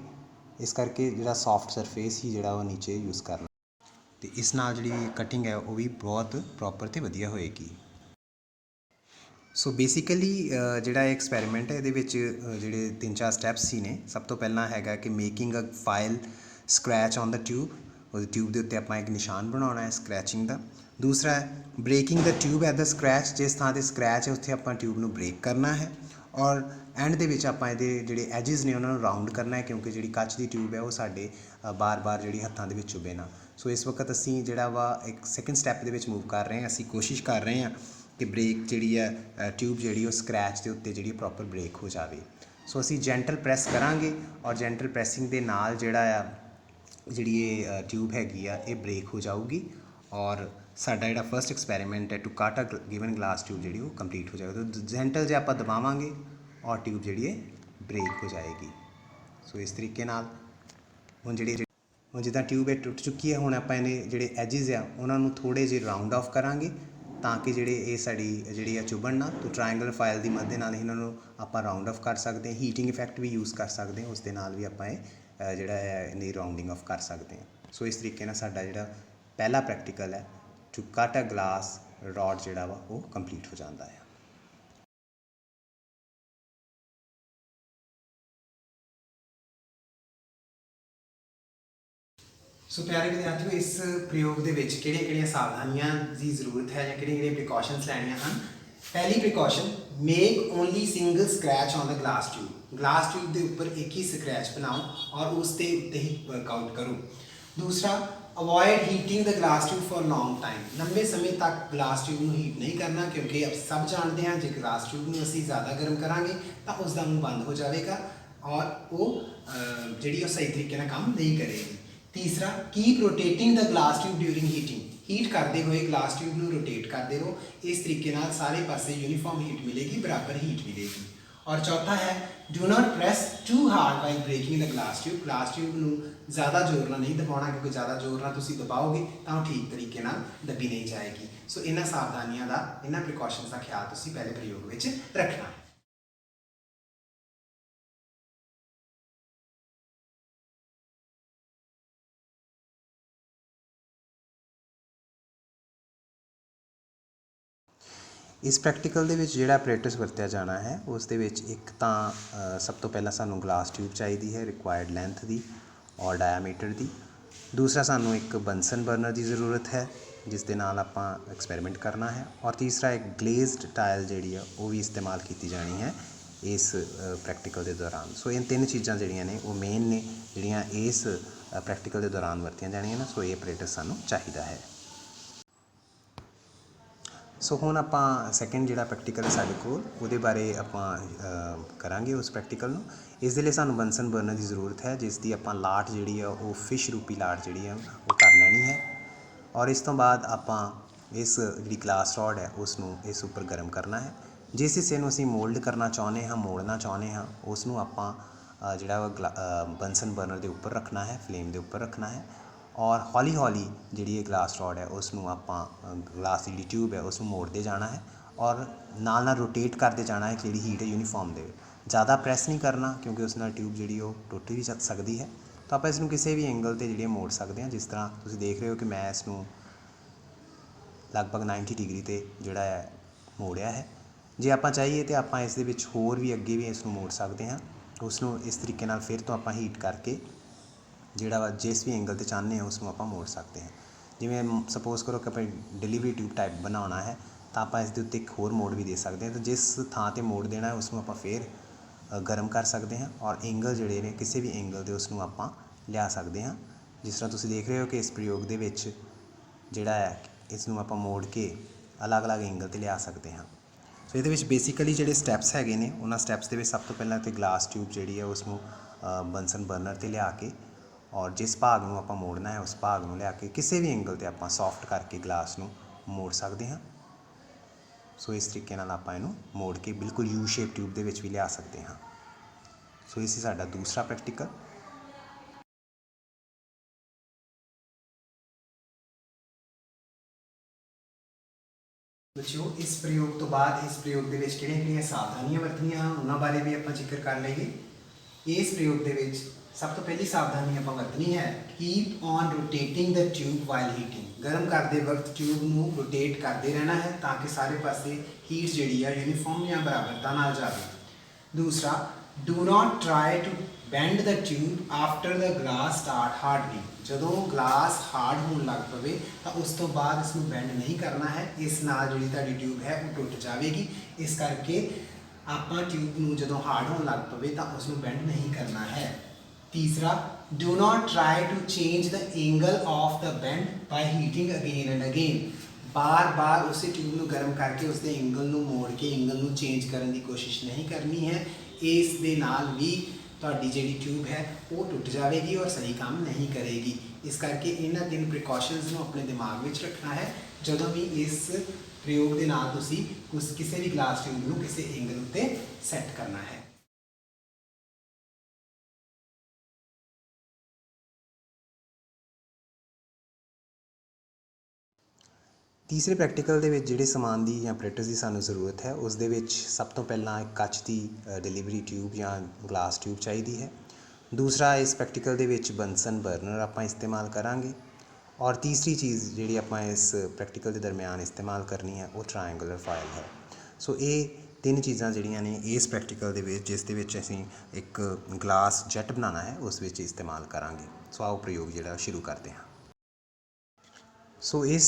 ਇਸ ਕਰਕੇ ਜਿਹੜਾ ਸੌਫਟ ਸਰਫੇਸ ਹੀ ਜਿਹੜਾ ਉਹ ਨੀਚੇ ਯੂਜ਼ ਕਰਨਾ ਅਤੇ ਇਸ ਨਾਲ ਜਿਹੜੀ ਕਟਿੰਗ ਹੈ ਉਹ ਵੀ ਬਹੁਤ ਪ੍ਰੋਪਰ ਅਤੇ ਵਧੀਆ ਹੋਏਗੀ। ਸੋ ਬੇਸਿਕਲੀ ਜਿਹੜਾ ਇਹ ਐਕਸਪੈਰੀਮੈਂਟ ਹੈ ਇਹਦੇ ਵਿੱਚ ਜਿਹੜੇ 3-4 ਸਟੈਪਸ ਹੀ ਨੇ। ਸਭ ਤੋਂ ਪਹਿਲਾਂ ਹੈਗਾ ਕਿ making a file scratch on the tube. ਉਹਦੀ ਟਿਊਬ ਦੇ ਉੱਤੇ ਆਪਾਂ ਇੱਕ ਨਿਸ਼ਾਨ ਬਣਾਉਣਾ ਹੈ ਸਕਰੈਚਿੰਗ ਦਾ। दूसरा है breaking the tube at the scratch, जिस ਥਾਂ 'ਤੇ ਸਕਰੈਚ ਹੈ ਉੱਥੇ ਆਪਾਂ ਟਿਊਬ ਨੂੰ ਬ੍ਰੇਕ ਕਰਨਾ ਹੈ। ਔਰ ਐਂਡ ਦੇ ਵਿੱਚ ਆਪਾਂ ਇਹਦੇ ਜਿਹੜੇ ਐਜਿਸ ਨੇ ਉਹਨਾਂ ਨੂੰ ਰਾਊਂਡ ਕਰਨਾ ਹੈ, ਕਿਉਂਕਿ ਜਿਹੜੀ ਕੱਚ ਦੀ ਟਿਊਬ ਹੈ ਉਹ ਸਾਡੇ ਬਾਰ-ਬਾਰ ਜਿਹੜੀ ਹੱਥਾਂ ਦੇ ਵਿੱਚ ਚੁਭੇ ਨਾ। ਸੋ ਇਸ ਵਕਤ ਅਸੀਂ ਜਿਹੜਾ ਵਾ ਇੱਕ ਸੈਕਿੰਡ ਸਟੈਪ ਦੇ ਵਿੱਚ ਮੂਵ ਕਰ ਰਹੇ ਹਾਂ। ਅਸੀਂ ਕੋਸ਼ਿਸ਼ ਕਰ ਰਹੇ ਹਾਂ ਕਿ ਬ੍ਰੇਕ ਜਿਹੜੀ ਹੈ ਟਿਊਬ ਜਿਹੜੀ ਉਹ ਸਕਰੈਚ ਦੇ ਉੱਤੇ ਜਿਹੜੀ ਪ੍ਰੋਪਰ ਬ੍ਰੇਕ ਹੋ ਜਾਵੇ। ਸੋ ਅਸੀਂ ਜੈਂਟਲ ਪ੍ਰੈਸ ਕਰਾਂਗੇ ਔਰ ਜੈਂਟਲ ਪ੍ਰੈਸਿੰਗ ਦੇ ਨਾਲ ਜਿਹੜਾ ਆ ਜਿਹੜੀ ਇਹ ਟਿਊਬ ਹੈਗੀ ਆ ਇਹ ਬ੍ਰੇਕ ਹੋ ਜਾਊਗੀ ਔਰ ਸਾਡਾ ਜਿਹੜਾ ਫਸਟ ਐਕਸਪੈਰੀਮੈਂਟ ਹੈ to cut a given glass tube ਜਿਹੜੀ ਉਹ ਕੰਪਲੀਟ ਹੋ ਜਾਏਗਾ। ਤਾਂ ਜੈਂਟਲ ਜੇ ਆਪਾਂ ਦਬਾਵਾਂਗੇ ਔਰ ਟਿਊਬ ਜਿਹੜੀ ਹੈ ਬ੍ਰੇਕ ਹੋ ਜਾਏਗੀ। ਸੋ ਇਸ ਤਰੀਕੇ ਨਾਲ ਹੁਣ ਜਿੱਦਾਂ ਟਿਊਬ ਇਹ ਟੁੱਟ ਚੁੱਕੀ ਹੈ, ਹੁਣ ਆਪਾਂ ਇਹਨੇ ਜਿਹੜੇ ਐਜਿਸ ਆ ਉਹਨਾਂ ਨੂੰ ਥੋੜ੍ਹੇ ਜਿਹੇ ਰਾਊਂਡ ਆਫ ਕਰਾਂਗੇ ਤਾਂ ਕਿ ਜਿਹੜੇ ਇਹ ਸਾਡੀ ਜਿਹੜੀ ਆ ਚੁਭਣ ਨਾ। ਤਾਂ ਟਰਾਇੰਗਲ ਫਾਈਲ ਦੀ ਮਦਦ ਨਾਲ ਇਹਨਾਂ ਨੂੰ ਆਪਾਂ ਰਾਊਂਡ ਆਫ ਕਰ ਸਕਦੇ ਹਾਂ। ਹੀਟਿੰਗ ਇਫੈਕਟ ਵੀ ਯੂਜ਼ ਕਰ ਸਕਦੇ ਹਾਂ, ਉਸ ਦੇ ਨਾਲ ਵੀ ਆਪਾਂ ਇਹ ਜਿਹੜਾ ਹੈ ਇਹਦੀ ਰਾਊਂਡਿੰਗ ਆਫ ਕਰ ਸਕਦੇ ਹਾਂ। ਸੋ ਇਸ ਤਰੀਕੇ ਨਾਲ ਸਾਡਾ ਜਿਹੜਾ ਪਹਿਲਾ ਪ੍ਰੈਕਟੀਕਲ ਹੈ to cut a glass road ਜਿਹੜਾ ਵਾ ਉਹ ਕੰਪਲੀਟ ਹੋ ਜਾਂਦਾ ਹੈ। ਸੋ ਪਿਆਰੇ ਵਿਦਿਆਰਥੀਓ, ਇਸ ਪ੍ਰਯੋਗ ਦੇ ਵਿੱਚ ਕਿਹੜੀਆਂ ਸਾਵਧਾਨੀਆਂ ਦੀ ਜ਼ਰੂਰਤ ਹੈ ਜਾਂ ਕਿਹੜੀਆਂ ਪ੍ਰੀਕਾਸ਼ਨਸ ਲੈਣੀਆਂ ਹਨ। ਪਹਿਲੀ precaution, make only single scratch on the glass tube. Glass tube ਦੇ ਉੱਪਰ ਇੱਕ ਹੀ ਸਕ੍ਰੈਚ ਬਣਾਓ ਔਰ ਉਸ ਦੇ ਉੱਤੇ ਹੀ ਵਰਕਆਊਟ ਕਰੋ। ਦੂਸਰਾ, avoid heating the glass tube for long time. ਲੰਬੇ ਸਮੇਂ ਤੱਕ ਗਲਾਸ ਟਿਊਬ ਨੂੰ ਹੀਟ ਨਹੀਂ ਕਰਨਾ, ਕਿਉਂਕਿ ਆਪ ਸਭ ਜਾਣਦੇ ਹਾਂ ਜੇ ਗਲਾਸ ਟਿਊਬ ਨੂੰ ਅਸੀਂ ਜ਼ਿਆਦਾ ਗਰਮ ਕਰਾਂਗੇ ਤਾਂ ਉਸ ਦਾ ਮੂੰਹ ਬੰਦ ਹੋ ਜਾਵੇਗਾ ਔਰ ਉਹ ਜਿਹੜੀ ਉਹ ਸਹੀ ਤਰੀਕੇ ਨਾਲ ਕੰਮ ਨਹੀਂ ਕਰੇਗੀ। ਤੀਸਰਾ, keep rotating the glass tube during heating. Heat ਕਰਦੇ ਹੋਏ ਗਲਾਸ ਟਿਊਬ ਨੂੰ ਰੋਟੇਟ ਕਰਦੇ ਰਹੋ। ਇਸ ਤਰੀਕੇ ਨਾਲ ਸਾਰੇ ਪਾਸੇ ਯੂਨੀਫਾਰਮ ਹੀਟ ਮਿਲੇਗੀ, ਬਰਾਬਰ ਹੀਟ ਮਿਲੇਗੀ। ਔਰ ਚੌਥਾ ਹੈ, do not press too hard while breaking the glass tube. Glass tube ਨੂੰ ਜ਼ਿਆਦਾ ਜ਼ੋਰ ਨਾਲ ਨਹੀਂ ਦਬਾਉਣਾ, ਕਿਉਂਕਿ ਜ਼ਿਆਦਾ ਜ਼ੋਰ ਨਾਲ ਤੁਸੀਂ ਦਬਾਓਗੇ ਤਾਂ ਉਹ ਠੀਕ ਤਰੀਕੇ ਨਾਲ ਦੱਬੀ ਨਹੀਂ ਜਾਏਗੀ। ਸੋ ਇਹਨਾਂ ਸਾਵਧਾਨੀਆਂ ਦਾ, ਇਹਨਾਂ ਪ੍ਰੀਕਾਸ਼ਨਸ ਦਾ ਖਿਆਲ ਤੁਸੀਂ ਪਹਿਲੇ ਪ੍ਰਯੋਗ ਵਿੱਚ ਰੱਖਣਾ ਹੈ। ਇਸ ਪ੍ਰੈਕਟੀਕਲ ਦੇ ਵਿੱਚ ਜਿਹੜਾ ਆਪਰੇਟਸ ਵਰਤਿਆ ਜਾਣਾ ਹੈ ਉਸ ਦੇ ਵਿੱਚ ਇੱਕ ਤਾਂ ਸਭ ਤੋਂ ਪਹਿਲਾਂ ਸਾਨੂੰ ਗਲਾਸ ਟਿਊਬ ਚਾਹੀਦੀ ਹੈ ਰਿਕੁਆਇਰਡ ਲੈਂਥ ਦੀ ਔਰ ਡਾਇਆਮੀਟਰ ਦੀ। ਦੂਸਰਾ, ਸਾਨੂੰ ਇੱਕ ਬੰਸਨ ਬਰਨਰ ਦੀ ਜ਼ਰੂਰਤ ਹੈ ਜਿਸ ਦੇ ਨਾਲ ਆਪਾਂ ਐਕਸਪੈਰੀਮੈਂਟ ਕਰਨਾ ਹੈ। ਔਰ ਤੀਸਰਾ, ਇੱਕ ਗਲੇਜ਼ਡ ਟਾਇਲ ਜਿਹੜੀ ਆ ਉਹ ਵੀ ਇਸਤੇਮਾਲ ਕੀਤੀ ਜਾਣੀ ਹੈ ਇਸ ਪ੍ਰੈਕਟੀਕਲ ਦੇ ਦੌਰਾਨ। ਸੋ ਇਹ ਤਿੰਨ ਚੀਜ਼ਾਂ ਜਿਹੜੀਆਂ ਨੇ ਉਹ ਮੇਨ ਨੇ ਜਿਹੜੀਆਂ ਇਸ ਪ੍ਰੈਕਟੀਕਲ ਦੇ ਦੌਰਾਨ ਵਰਤੀਆਂ ਜਾਣੀਆਂ ਨੇ। ਸੋ ਇਹ ਆਪਰੇਟਸ ਸਾਨੂੰ ਚਾਹੀਦਾ ਹੈ। ਸੋ ਹੁਣ ਆਪਾਂ ਸੈਕਿੰਡ ਜਿਹੜਾ ਪ੍ਰੈਕਟੀਕਲ ਹੈ ਸਾਡੇ ਕੋਲ, ਉਹਦੇ ਬਾਰੇ ਆਪਾਂ ਕਰਾਂਗੇ ਉਸ ਪ੍ਰੈਕਟੀਕਲ ਨੂੰ। ਇਸ ਦੇ ਲਈ ਸਾਨੂੰ ਬੰਸਨ ਬਰਨਰ ਦੀ ਜ਼ਰੂਰਤ ਹੈ, ਜਿਸ ਦੀ ਆਪਾਂ ਲਾਟ ਜਿਹੜੀ ਆ ਉਹ ਫਿਸ਼ ਰੂਪੀ ਲਾਟ ਜਿਹੜੀ ਆ ਉਹ ਕਰ ਲੈਣੀ ਹੈ। ਔਰ ਇਸ ਤੋਂ ਬਾਅਦ ਆਪਾਂ ਇਸ ਜਿਹੜੀ ਗਲਾਸ ਰੋਡ ਹੈ ਉਸ ਨੂੰ ਇਸ ਉੱਪਰ ਗਰਮ ਕਰਨਾ ਹੈ। ਜਿਸ ਹਿੱਸੇ ਨੂੰ ਅਸੀਂ ਮੋਲਡ ਕਰਨਾ ਚਾਹੁੰਦੇ ਹਾਂ, ਮੋੜਨਾ ਚਾਹੁੰਦੇ ਹਾਂ, ਉਸ ਨੂੰ ਆਪਾਂ ਜਿਹੜਾ ਬੰਸਨ ਬਰਨਰ ਦੇ ਉੱਪਰ ਰੱਖਣਾ ਹੈ, ਫਲੇਮ ਦੇ ਉੱਪਰ ਰੱਖਣਾ ਹੈ। ਔਰ ਹੌਲੀ ਹੌਲੀ ਜਿਹੜੀ ਇਹ ਗਲਾਸ ਰੋਡ ਹੈ ਉਸ ਨੂੰ ਆਪਾਂ ਗਲਾਸ ਦੀ ਜਿਹੜੀ ਟਿਊਬ ਹੈ ਉਸ ਨੂੰ ਮੋੜਦੇ ਜਾਣਾ ਹੈ ਔਰ ਨਾਲ ਨਾਲ ਰੋਟੇਟ ਕਰਦੇ ਜਾਣਾ ਹੈ ਕਿ ਜਿਹੜੀ ਹੀਟ ਹੈ ਯੂਨੀਫਾਰਮ ਦੇਵੇ। ਜ਼ਿਆਦਾ ਪ੍ਰੈਸ ਨਹੀਂ ਕਰਨਾ, ਕਿਉਂਕਿ ਉਸ ਨਾਲ ਟਿਊਬ ਜਿਹੜੀ ਉਹ ਟੁੱਟ ਵੀ ਸਕਦੀ ਹੈ। ਤਾਂ ਆਪਾਂ ਇਸ ਨੂੰ ਕਿਸੇ ਵੀ ਐਂਗਲ 'ਤੇ ਜਿਹੜੀ ਮੋੜ ਸਕਦੇ ਹਾਂ। ਜਿਸ ਤਰ੍ਹਾਂ ਤੁਸੀਂ ਦੇਖ ਰਹੇ ਹੋ ਕਿ ਮੈਂ ਇਸ ਨੂੰ ਲਗਭਗ 90 ਡਿਗਰੀ 'ਤੇ ਜਿਹੜਾ ਹੈ ਮੋੜਿਆ ਹੈ। ਜੇ ਆਪਾਂ ਚਾਹੀਏ ਤਾਂ ਆਪਾਂ ਇਸ ਦੇ ਵਿੱਚ ਹੋਰ ਵੀ ਅੱਗੇ ਵੀ ਇਸ ਨੂੰ ਮੋੜ ਸਕਦੇ ਹਾਂ। ਉਸ ਨੂੰ ਇਸ ਤਰੀਕੇ ਨਾਲ ਫਿਰ ਤੋਂ ਆਪਾਂ ਹੀਟ ਕਰਕੇ ਜਿਹੜਾ ਵਾ ਜਿਸ ਵੀ ਐਂਗਲ 'ਤੇ ਚਾਹੁੰਦੇ ਹਾਂ ਉਸ ਨੂੰ ਆਪਾਂ ਮੋੜ ਸਕਦੇ ਹਾਂ। ਜਿਵੇਂ ਸਪੋਜ਼ ਕਰੋ ਕਿ ਆਪਾਂ ਡਿਲੀਵਰੀ ਟਿਊਬ ਟਾਈਪ ਬਣਾਉਣਾ ਹੈ ਤਾਂ ਆਪਾਂ ਇਸ ਦੇ ਉੱਤੇ ਇੱਕ ਹੋਰ ਮੋੜ ਵੀ ਦੇ ਸਕਦੇ ਹਾਂ। ਤਾਂ ਜਿਸ ਥਾਂ 'ਤੇ ਮੋੜ ਦੇਣਾ ਹੈ ਉਸ ਨੂੰ ਆਪਾਂ ਫਿਰ ਗਰਮ ਕਰ ਸਕਦੇ ਹਾਂ ਔਰ ਐਂਗਲ ਜਿਹੜੇ ਨੇ ਕਿਸੇ ਵੀ ਐਂਗਲ 'ਤੇ ਉਸ ਨੂੰ ਆਪਾਂ ਲਿਆ ਸਕਦੇ ਹਾਂ। ਜਿਸ ਤਰ੍ਹਾਂ ਤੁਸੀਂ ਦੇਖ ਰਹੇ ਹੋ ਕਿ ਇਸ ਪ੍ਰਯੋਗ ਦੇ ਵਿੱਚ ਜਿਹੜਾ ਹੈ ਇਸ ਨੂੰ ਆਪਾਂ ਮੋੜ ਕੇ ਅਲੱਗ-ਅਲੱਗ ਐਂਗਲ 'ਤੇ ਲਿਆ ਸਕਦੇ ਹਾਂ। ਸੋ ਇਹਦੇ ਵਿੱਚ ਬੇਸਿਕਲੀ ਜਿਹੜੇ ਸਟੈਪਸ ਹੈਗੇ ਨੇ ਉਹਨਾਂ ਸਟੈਪਸ ਦੇ ਵਿੱਚ ਸਭ ਤੋਂ ਪਹਿਲਾਂ ਤਾਂ ਗਲਾਸ ਟਿਊਬ ਜਿਹੜੀ ਹੈ ਉਸ ਨੂੰ ਬੰਸਨ ਬਰਨਰ 'ਤੇ ਲਿਆ ਕੇ ਔਰ ਜਿਸ ਭਾਗ ਨੂੰ ਆਪਾਂ ਮੋੜਨਾ ਹੈ ਉਸ ਭਾਗ ਨੂੰ ਲਿਆ ਕੇ ਕਿਸੇ ਵੀ ਐਂਗਲ 'ਤੇ ਆਪਾਂ ਸੌਫਟ ਕਰਕੇ ਗਲਾਸ ਨੂੰ ਮੋੜ ਸਕਦੇ ਹਾਂ। ਸੋ ਇਸ ਤਰੀਕੇ ਨਾਲ ਆਪਾਂ ਇਹਨੂੰ ਮੋੜ ਕੇ ਬਿਲਕੁਲ ਯੂ ਸ਼ੇਪ ਟਿਊਬ ਦੇ ਵਿੱਚ ਵੀ ਲਿਆ ਸਕਦੇ ਹਾਂ। ਸੋ ਇਹ ਸੀ ਸਾਡਾ ਦੂਸਰਾ ਪ੍ਰੈਕਟੀਕਲ। ਬੱਚਿਓ, ਇਸ ਪ੍ਰਯੋਗ ਤੋਂ ਬਾਅਦ ਇਸ ਪ੍ਰਯੋਗ ਦੇ ਵਿੱਚ ਕਿਹੜੀਆਂ ਸਾਵਧਾਨੀਆਂ ਵਰਤਣੀਆਂ ਹਨ ਉਹਨਾਂ ਬਾਰੇ ਵੀ ਆਪਾਂ ਜ਼ਿਕਰ ਕਰ ਲਈਏ। ਇਸ ਪ੍ਰਯੋਗ ਦੇ ਵਿੱਚ ਸਭ ਤੋਂ ਪਹਿਲੀ ਸਾਵਧਾਨੀ ਆਪਾਂ ਵਰਤਣੀ ਹੈ, keep on rotating the tube while heating. ਗਰਮ ਕਰਦੇ ਵਕਤ ਟਿਊਬ ਨੂੰ ਰੋਟੇਟ ਕਰਦੇ ਰਹਿਣਾ ਹੈ ਤਾਂ ਕਿ ਸਾਰੇ ਪਾਸੇ ਹੀਟ ਜਿਹੜੀ ਆ ਯੂਨੀਫਾਰਮ ਜਾਂ ਬਰਾਬਰਤਾ ਨਾਲ ਜਾਵੇ। ਦੂਸਰਾ, do not try to bend the tube after the glass start hardening, ਜਦੋਂ ਗਲਾਸ ਹਾਰਡ ਹੋਣ ਲੱਗ ਪਵੇ ਤਾਂ ਉਸ ਤੋਂ ਬਾਅਦ ਇਸ ਨੂੰ ਬੈਂਡ ਨਹੀਂ ਕਰਨਾ ਹੈ, ਇਸ ਨਾਲ ਜਿਹੜੀ ਤੁਹਾਡੀ ਟਿਊਬ ਹੈ ਉਹ ਟੁੱਟ ਜਾਵੇਗੀ। ਇਸ ਕਰਕੇ ਆਪਾਂ ਟਿਊਬ ਨੂੰ ਜਦੋਂ ਹਾਰਡ ਹੋਣ ਲੱਗ ਪਵੇ ਤਾਂ ਉਸ ਨੂੰ ਬੈਂਡ ਨਹੀਂ ਕਰਨਾ ਹੈ। ਤੀਸਰਾ, do not try to change the angle of the bend by heating again and again, ਬਾਰ-ਬਾਰ ਉਸੇ ਟਿਊਬ ਨੂੰ ਗਰਮ ਕਰਕੇ ਉਸਦੇ ਐਂਗਲ ਨੂੰ ਮੋੜ ਕੇ ਐਂਗਲ ਨੂੰ ਚੇਂਜ ਕਰਨ ਦੀ ਕੋਸ਼ਿਸ਼ ਨਹੀਂ ਕਰਨੀ ਹੈ। ਇਸ ਦੇ ਨਾਲ ਵੀ ਤੁਹਾਡੀ ਜਿਹੜੀ ਟਿਊਬ ਹੈ ਉਹ ਟੁੱਟ ਜਾਵੇਗੀ ਔਰ ਸਹੀ ਕੰਮ ਨਹੀਂ ਕਰੇਗੀ। ਇਸ ਕਰਕੇ ਇਹਨਾਂ 3 ਪ੍ਰੀਕਾਸ਼ਨਸ ਨੂੰ ਆਪਣੇ ਦਿਮਾਗ ਵਿੱਚ ਰੱਖਣਾ ਹੈ ਜਦੋਂ ਵੀ ਇਸ ਪ੍ਰਯੋਗ ਦੇ ਨਾਲ ਤੁਸੀਂ ਕਿਸੇ ਵੀ ਗਲਾਸ ਟਿਊਬ ਨੂੰ ਕਿਸੇ ਐਂਗਲ ਉੱਤੇ ਸੈੱਟ ਕਰਨਾ ਹੈ। ਤੀਸਰੇ ਪ੍ਰੈਕਟੀਕਲ ਦੇ ਵਿੱਚ ਜਿਹੜੇ ਸਮਾਨ ਦੀ ਜਾਂ ਆਪਰੇਟਰਸ ਦੀ ਸਾਨੂੰ ਜ਼ਰੂਰਤ ਹੈ ਉਸ ਦੇ ਵਿੱਚ ਸਭ ਤੋਂ ਪਹਿਲਾਂ ਇੱਕ ਕੱਚ ਦੀ ਡਿਲੀਵਰੀ ਟਿਊਬ ਜਾਂ ਗਲਾਸ ਟਿਊਬ ਚਾਹੀਦੀ ਹੈ। ਦੂਸਰਾ, ਇਸ ਪ੍ਰੈਕਟੀਕਲ ਦੇ ਵਿੱਚ ਬੰਸਨ ਬਰਨਰ ਆਪਾਂ ਇਸਤੇਮਾਲ ਕਰਾਂਗੇ। ਔਰ ਤੀਸਰੀ ਚੀਜ਼ ਜਿਹੜੀ ਆਪਾਂ ਇਸ ਪ੍ਰੈਕਟੀਕਲ ਦੇ ਦਰਮਿਆਨ ਇਸਤੇਮਾਲ ਕਰਨੀ ਹੈ ਉਹ ਟਰਾਇੰਗੂਲਰ ਫਾਇਲ ਹੈ। ਸੋ ਇਹ 3 ਚੀਜ਼ਾਂ ਜਿਹੜੀਆਂ ਨੇ ਇਸ ਪ੍ਰੈਕਟੀਕਲ ਦੇ ਵਿੱਚ, ਜਿਸ ਦੇ ਵਿੱਚ ਅਸੀਂ ਇੱਕ ਗਲਾਸ ਜੈਟ ਬਣਾਉਣਾ ਹੈ, ਉਸ ਵਿੱਚ ਇਸਤੇਮਾਲ ਕਰਾਂਗੇ। ਸੋ ਆਓ ਪ੍ਰਯੋਗ ਜਿਹੜਾ ਸ਼ੁਰੂ ਕਰਦੇ ਹਾਂ। ਸੋ ਇਸ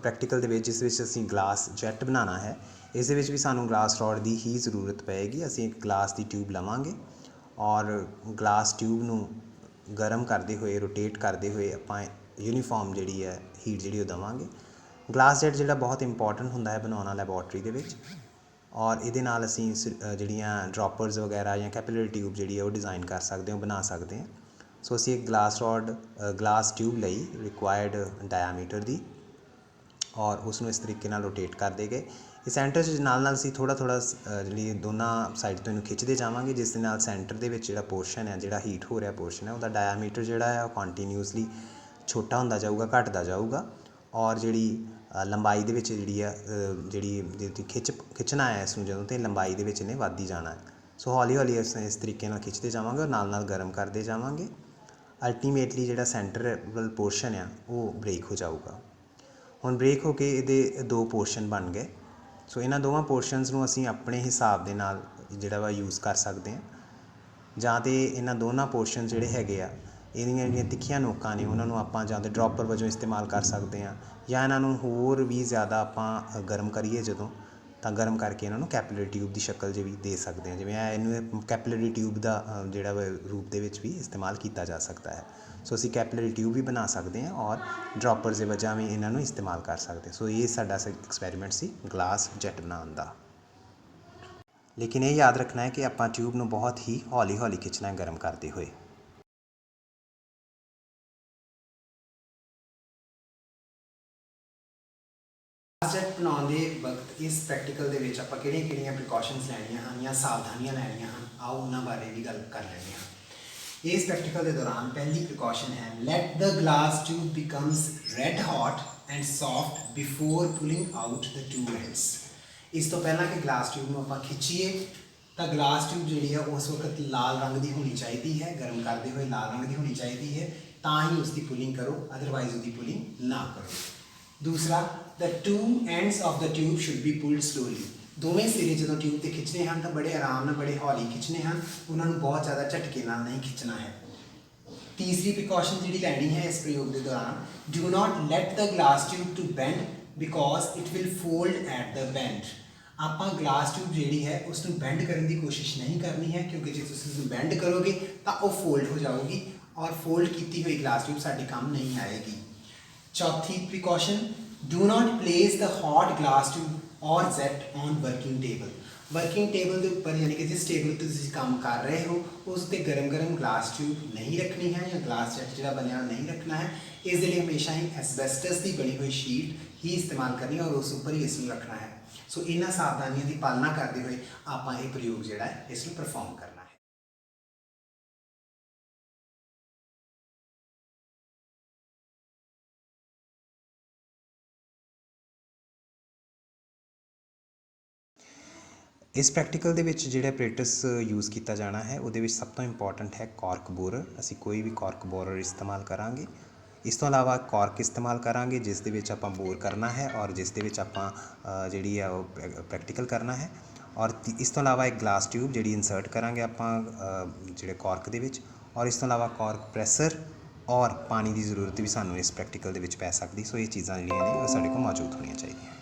ਪ੍ਰੈਕਟੀਕਲ ਦੇ ਵਿੱਚ ਜਿਸ ਵਿੱਚ ਅਸੀਂ ਗਲਾਸ ਜੈਟ ਬਣਾਉਣਾ ਹੈ, ਇਸ ਦੇ ਵਿੱਚ ਵੀ ਸਾਨੂੰ ਗਲਾਸ ਰੋਡ ਦੀ ਹੀ ਜ਼ਰੂਰਤ ਪਏਗੀ। ਅਸੀਂ ਇੱਕ ਗਲਾਸ ਦੀ ਟਿਊਬ ਲਵਾਂਗੇ ਔਰ ਗਲਾਸ ਟਿਊਬ ਨੂੰ ਗਰਮ ਕਰਦੇ ਹੋਏ, ਰੋਟੇਟ ਕਰਦੇ ਹੋਏ ਆਪਾਂ ਯੂਨੀਫਾਰਮ ਜਿਹੜੀ ਹੈ ਹੀਟ ਜਿਹੜੀ ਉਹ ਦੇਵਾਂਗੇ। ਗਲਾਸ ਜੈਟ ਜਿਹੜਾ ਬਹੁਤ ਇੰਪੋਰਟੈਂਟ ਹੁੰਦਾ ਹੈ ਬਣਾਉਣਾ ਲੈਬੋਰਟਰੀ ਦੇ ਵਿੱਚ, ਔਰ ਇਹਦੇ ਨਾਲ ਅਸੀਂ ਜਿਹੜੀਆਂ ਡਰੋਪਰਸ ਵਗੈਰਾ ਜਾਂ ਕੈਪੀਲਰੀ ਟਿਊਬ ਜਿਹੜੀ ਹੈ ਉਹ ਡਿਜ਼ਾਈਨ ਕਰ ਸਕਦੇ ਹਾਂ, ਬਣਾ ਸਕਦੇ ਹਾਂ। ਸੋ ਅਸੀਂ ਇੱਕ ਗਲਾਸ ਟਿਊਬ ਲਈ ਰਿਕੁਆਇਰਡ ਡਾਇਆਮੀਟਰ ਦੀ ਔਰ ਉਸ ਨੂੰ ਇਸ ਤਰੀਕੇ ਨਾਲ ਰੋਟੇਟ ਕਰਦੇ ਗਏ। ਇਹ ਸੈਂਟਰ 'ਚ ਨਾਲ ਅਸੀਂ ਥੋੜ੍ਹਾ ਜਿਹੜੀ ਦੋਨਾਂ ਸਾਈਡ ਤੋਂ ਇਹਨੂੰ ਖਿੱਚਦੇ ਜਾਵਾਂਗੇ, ਜਿਸ ਦੇ ਨਾਲ ਸੈਂਟਰ ਦੇ ਵਿੱਚ ਜਿਹੜਾ ਪੋਰਸ਼ਨ ਹੈ, ਜਿਹੜਾ ਹੀਟ ਹੋ ਰਿਹਾ ਪੋਰਸ਼ਨ ਹੈ, ਉਹਦਾ ਡਾਇਆਮੀਟਰ ਜਿਹੜਾ ਹੈ ਉਹ ਕੰਟੀਨਿਊਸਲੀ ਛੋਟਾ ਹੁੰਦਾ ਜਾਊਗਾ, ਘਟਦਾ ਜਾਊਗਾ। ਔਰ ਜਿਹੜੀ ਲੰਬਾਈ ਦੇ ਵਿੱਚ ਜਿਹੜੀ ਖਿੱਚਣਾ ਹੈ ਇਸ ਨੂੰ ਜਦੋਂ, ਤੇ ਲੰਬਾਈ ਦੇ ਵਿੱਚ ਇਹਨੇ ਵੱਧਦੀ ਜਾਣਾ ਹੈ। ਸੋ ਹੌਲੀ ਹੌਲੀ ਅਸੀਂ ਇਸ ਤਰੀਕੇ ਨਾਲ ਖਿੱਚਦੇ ਜਾਵਾਂਗੇ ਔਰ ਨਾਲ ਗਰਮ ਕਰਦੇ ਜਾਵਾਂਗੇ। ਅਲਟੀਮੇਟਲੀ ਜਿਹੜਾ ਸੈਂਟਰਲ ਪੋਰਸ਼ਨ ਆ ਉਹ ਬ੍ਰੇਕ ਹੋ ਜਾਊਗਾ। ਹੁਣ ਬ੍ਰੇਕ ਹੋ ਕੇ ਇਹਦੇ 2 ਪੋਰਸ਼ਨ ਬਣ ਗਏ। ਸੋ ਇਹਨਾਂ ਦੋਵਾਂ ਪੋਰਸ਼ਨਸ ਨੂੰ ਅਸੀਂ ਆਪਣੇ ਹਿਸਾਬ ਦੇ ਨਾਲ ਜਿਹੜਾ ਵਾ ਯੂਜ਼ ਕਰ ਸਕਦੇ ਹਾਂ। ਜਾਂ ਤਾਂ ਇਹਨਾਂ ਦੋਨਾਂ ਪੋਰਸ਼ਨ ਜਿਹੜੇ ਹੈਗੇ ਆ, ਇਹਦੀਆਂ ਜਿਹੜੀਆਂ ਤਿੱਖੀਆਂ ਨੋਕਾਂ ਨੇ ਉਹਨਾਂ ਨੂੰ ਆਪਾਂ ਜਾਂ ਤਾਂ ਡਰੋਪਰ ਵਜੋਂ ਇਸਤੇਮਾਲ ਕਰ ਸਕਦੇ ਹਾਂ, ਜਾਂ ਇਹਨਾਂ ਨੂੰ ਹੋਰ ਵੀ ਜ਼ਿਆਦਾ ਆਪਾਂ ਗਰਮ ਕਰੀਏ ਜਦੋਂ, ਤਾਂ ਗਰਮ ਕਰਕੇ ਇਹਨਾਂ ਨੂੰ ਕੈਪੀਲਰੀ ਟਿਊਬ ਦੀ ਸ਼ਕਲ 'ਚ ਵੀ ਦੇ ਸਕਦੇ ਹਾਂ। ਜਿਵੇਂ ਇਹਨੂੰ ਕੈਪੀਲਰੀ ਟਿਊਬ ਦਾ ਜਿਹੜਾ ਰੂਪ ਦੇ ਵਿੱਚ ਵੀ ਇਸਤੇਮਾਲ ਕੀਤਾ ਜਾ ਸਕਦਾ ਹੈ। ਸੋ ਅਸੀਂ ਕੈਪੀਲਰੀ ਟਿਊਬ ਵੀ ਬਣਾ ਸਕਦੇ ਹਾਂ ਔਰ ਡਰੋਪਰਸ ਦੇ ਵਜ੍ਹਾ ਵੀ ਇਹਨਾਂ ਨੂੰ ਇਸਤੇਮਾਲ ਕਰ ਸਕਦੇ। ਸੋ ਇਹ ਸਾਡਾ ਐਕਸਪੈਰੀਮੈਂਟ ਸੀ ਗਲਾਸ ਜੈਟ ਬਣਾਉਣ ਦਾ। ਲੇਕਿਨ ਇਹ ਯਾਦ ਰੱਖਣਾ ਹੈ ਕਿ ਆਪਾਂ ਟਿਊਬ ਨੂੰ ਬਹੁਤ ਹੀ ਹੌਲੀ ਹੌਲੀ ਖਿੱਚਣਾ ਹੈ ਗਰਮ ਕਰਦੇ ਹੋਏ। ਗਲਾਸ ਜੈਟ ਬਣਾਉਣ ਦੇ ਵਕਤ ਇਸ ਪ੍ਰੈਕਟੀਕਲ ਦੇ ਵਿੱਚ ਆਪਾਂ ਕਿਹੜੀਆਂ ਪ੍ਰੀਕਾਸ਼ਨਸ ਲੈਣੀਆਂ ਹਨ ਜਾਂ ਸਾਵਧਾਨੀਆਂ ਲੈਣੀਆਂ ਹਨ, ਆਓ ਉਹਨਾਂ ਬਾਰੇ ਵੀ ਗੱਲ ਕਰ ਲੈਂਦੇ ਹਾਂ। ਇਸ ਪ੍ਰੈਕਟੀਕਲ ਦੇ ਦੌਰਾਨ ਪਹਿਲੀ ਪ੍ਰੀਕਾਸ਼ਨ ਹੈ, let the glass tube becomes red hot and soft before pulling out the 2 ends. ਇਸ ਤੋਂ ਪਹਿਲਾਂ ਕਿ ਗਲਾਸ ਟਿਊਬ ਨੂੰ ਆਪਾਂ ਖਿੱਚੀਏ ਤਾਂ ਗਲਾਸ ਟਿਊਬ ਜਿਹੜੀ ਹੈ ਉਸ ਵਕਤ ਲਾਲ ਰੰਗ ਦੀ ਹੋਣੀ ਚਾਹੀਦੀ ਹੈ, ਗਰਮ ਕਰਦੇ ਹੋਏ ਲਾਲ ਰੰਗ ਦੀ ਹੋਣੀ ਚਾਹੀਦੀ ਹੈ, ਤਾਂ ਹੀ ਉਸ ਦੀ ਪੁਲਿੰਗ ਕਰੋ, ਅਦਰਵਾਈਜ਼ ਉਹਦੀ ਪੁਲਿੰਗ ਨਾ ਕਰੋ। ਦੂਸਰਾ, ਦ 2 ends of the tube should be ਪੁਲਡ slowly. ਦੋਵੇਂ ਸਿਰੇ ਜਦੋਂ ਟਿਊਬ 'ਤੇ ਖਿੱਚਣੇ ਹਨ ਤਾਂ ਬੜੇ ਆਰਾਮ ਨਾਲ, ਬੜੇ ਹੌਲੀ ਖਿੱਚਣੇ ਹਨ, ਉਹਨਾਂ ਨੂੰ ਬਹੁਤ ਜ਼ਿਆਦਾ ਝਟਕੇ ਨਾਲ ਨਹੀਂ ਖਿੱਚਣਾ ਹੈ। ਤੀਸਰੀ ਪ੍ਰੀਕਾਸ਼ਨ ਜਿਹੜੀ ਲੈਣੀ ਹੈ ਇਸ ਪ੍ਰਯੋਗ ਦੇ ਦੌਰਾਨ, do not let the glass tube to bend because it will fold at the bend. ਆਪਾਂ ਗਲਾਸ ਟਿਊਬ ਜਿਹੜੀ ਹੈ ਉਸ ਨੂੰ ਬੈਂਡ ਕਰਨ ਦੀ ਕੋਸ਼ਿਸ਼ ਨਹੀਂ ਕਰਨੀ ਹੈ, ਕਿਉਂਕਿ ਜੇ ਤੁਸੀਂ ਉਸਨੂੰ ਬੈਂਡ ਕਰੋਗੇ ਤਾਂ ਉਹ ਫੋਲਡ ਹੋ ਜਾਊਗੀ ਔਰ ਫੋਲਡ ਕੀਤੀ ਹੋਈ ਗਲਾਸ ਟਿਊਬ ਸਾਡੇ ਕੰਮ ਨਹੀਂ ਆਏਗੀ। ਚੌਥੀ precaution, do not place the hot glass tube or jet on working table. Working table ਦੇ ਉੱਪਰ, ਯਾਨੀ ਕਿ ਜਿਸ ਟੇਬਲ 'ਤੇ ਤੁਸੀਂ ਕੰਮ ਕਰ ਰਹੇ ਹੋ ਉਸ 'ਤੇ ਗਰਮ ਗਲਾਸ ਟਿਊਬ ਨਹੀਂ ਰੱਖਣੀ ਹੈ ਜਾਂ ਗਲਾਸ ਜੈਟ ਜਿਹੜਾ ਬਣਿਆ ਨਹੀਂ ਰੱਖਣਾ ਹੈ। ਇਸ ਦੇ ਲਈ ਹਮੇਸ਼ਾ ਹੀ ਐਸਬੈਸਟਸ ਦੀ ਬਣੀ ਹੋਈ ਸ਼ੀਟ ਹੀ ਇਸਤੇਮਾਲ ਕਰਨੀ ਔਰ ਉਸ ਉੱਪਰ ਹੀ ਇਸ ਨੂੰ ਰੱਖਣਾ ਹੈ। ਸੋ ਇਹਨਾਂ ਸਾਵਧਾਨੀਆਂ ਦੀ ਪਾਲਣਾ ਕਰਦੇ ਹੋਏ ਆਪਾਂ ਇਹ ਪ੍ਰਯੋਗ ਜਿਹੜਾ ਹੈ ਇਸ ਨੂੰ ਪਰਫਾਰਮ ਕਰਨਾ ਹੈ। ਇਸ ਪ੍ਰੈਕਟੀਕਲ ਦੇ ਵਿੱਚ ਜਿਹੜਾ ਆਪਰੇਟਸ ਯੂਜ਼ ਕੀਤਾ ਜਾਣਾ ਹੈ ਉਹਦੇ ਵਿੱਚ ਸਭ ਤੋਂ ਇੰਪੋਰਟੈਂਟ ਹੈ ਕਾਰਕ ਬੋਰਰ। ਅਸੀਂ ਕੋਈ ਵੀ ਕਾਰਕ ਬੋਰਰ ਇਸਤੇਮਾਲ ਕਰਾਂਗੇ। ਇਸ ਤੋਂ ਇਲਾਵਾ ਕਾਰਕ ਇਸਤੇਮਾਲ ਕਰਾਂਗੇ ਜਿਸ ਦੇ ਵਿੱਚ ਆਪਾਂ ਬੋਰ ਕਰਨਾ ਹੈ ਔਰ ਜਿਸ ਦੇ ਵਿੱਚ ਆਪਾਂ ਜਿਹੜੀ ਆ ਉਹ ਪ੍ਰੈਕਟੀਕਲ ਕਰਨਾ ਹੈ। ਔਰ ਇਸ ਤੋਂ ਇਲਾਵਾ ਇੱਕ ਗਲਾਸ ਟਿਊਬ ਜਿਹੜੀ ਇਨਸਰਟ ਕਰਾਂਗੇ ਆਪਾਂ ਜਿਹੜੇ ਕੋਰਕ ਦੇ ਵਿੱਚ, ਔਰ ਇਸ ਤੋਂ ਇਲਾਵਾ ਕੋਰਕ ਪ੍ਰੈਸਰ ਔਰ ਪਾਣੀ ਦੀ ਜ਼ਰੂਰਤ ਵੀ ਸਾਨੂੰ ਇਸ ਪ੍ਰੈਕਟੀਕਲ ਦੇ ਵਿੱਚ ਪੈ ਸਕਦੀ। ਸੋ ਇਹ ਚੀਜ਼ਾਂ ਜਿਹੜੀਆਂ ਨੇ ਉਹ ਸਾਡੇ ਕੋਲ ਮੌਜੂਦ ਹੋਣੀਆਂ ਚਾਹੀਦੀਆਂ।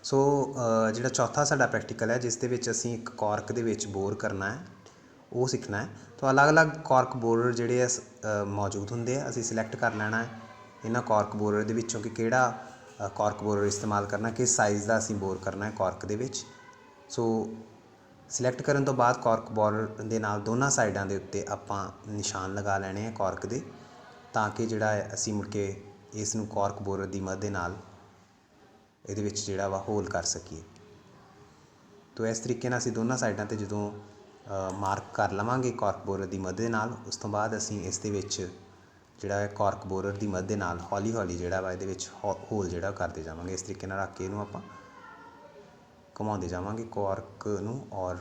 ਸੋ ਜਿਹੜਾ ਚੌਥਾ ਸਾਡਾ ਪ੍ਰੈਕਟੀਕਲ ਹੈ, ਜਿਸ ਦੇ ਵਿੱਚ ਅਸੀਂ ਇੱਕ ਕੋਰਕ ਦੇ ਵਿੱਚ ਬੋਰ ਕਰਨਾ ਹੈ, ਉਹ ਸਿੱਖਣਾ ਹੈ। ਤਾਂ ਅਲੱਗ-ਅਲੱਗ ਕੋਰਕ ਬੋਰਰ ਜਿਹੜੇ ਆ ਮੌਜੂਦ ਹੁੰਦੇ ਆ, ਅਸੀਂ ਸਿਲੈਕਟ ਕਰ ਲੈਣਾ ਹੈ ਇਹਨਾਂ ਕੋਰਕ ਬੋਰਰ ਦੇ ਵਿੱਚੋਂ ਕਿ ਕਿਹੜਾ ਕੋਰਕ ਬੋਰਰ ਇਸਤੇਮਾਲ ਕਰਨਾ, ਕਿਸ ਸਾਈਜ਼ ਦਾ ਅਸੀਂ ਬੋਰ ਕਰਨਾ ਹੈ ਕੋਰਕ ਦੇ ਵਿੱਚ। ਸੋ ਸਿਲੈਕਟ ਕਰਨ ਤੋਂ ਬਾਅਦ ਕੋਰਕ ਬੋਰਰ ਦੇ ਨਾਲ ਦੋਨਾਂ ਸਾਈਡਾਂ ਦੇ ਉੱਤੇ ਆਪਾਂ ਨਿਸ਼ਾਨ ਲਗਾ ਲੈਣੇ ਆ ਕੋਰਕ ਦੇ, ਤਾਂ ਕਿ ਜਿਹੜਾ ਅਸੀਂ ਮੁੜ ਕੇ ਇਸ ਨੂੰ ਕੋਰਕ ਬੋਰਰ ਦੀ ਮਦਦ ਦੇ ਨਾਲ ਇਹਦੇ ਵਿੱਚ ਜਿਹੜਾ ਵਾ ਹੋਲ ਕਰ ਸਕੀਏ। ਤੋ ਇਸ ਤਰੀਕੇ ਨਾਲ ਅਸੀਂ ਦੋਨਾਂ ਸਾਈਡਾਂ 'ਤੇ ਜਦੋਂ ਮਾਰਕ ਕਰ ਲਵਾਂਗੇ ਕੋਰਕ ਬੋਰਰ ਦੀ ਮਦਦ ਦੇ ਨਾਲ, ਉਸ ਤੋਂ ਬਾਅਦ ਅਸੀਂ ਇਸ ਦੇ ਵਿੱਚ ਜਿਹੜਾ ਹੈ ਕੋਰਕ ਬੋਰਰ ਦੀ ਮਦਦ ਦੇ ਨਾਲ ਹੌਲੀ ਹੌਲੀ ਜਿਹੜਾ ਵਾ ਇਹਦੇ ਵਿੱਚ ਹੋਲ ਜਿਹੜਾ ਕਰਦੇ ਜਾਵਾਂਗੇ। ਇਸ ਤਰੀਕੇ ਨਾਲ ਰੱਖ ਕੇ ਇਹਨੂੰ ਆਪਾਂ ਘੁਮਾਉਂਦੇ ਜਾਵਾਂਗੇ ਕੋਰਕ ਨੂੰ, ਔਰ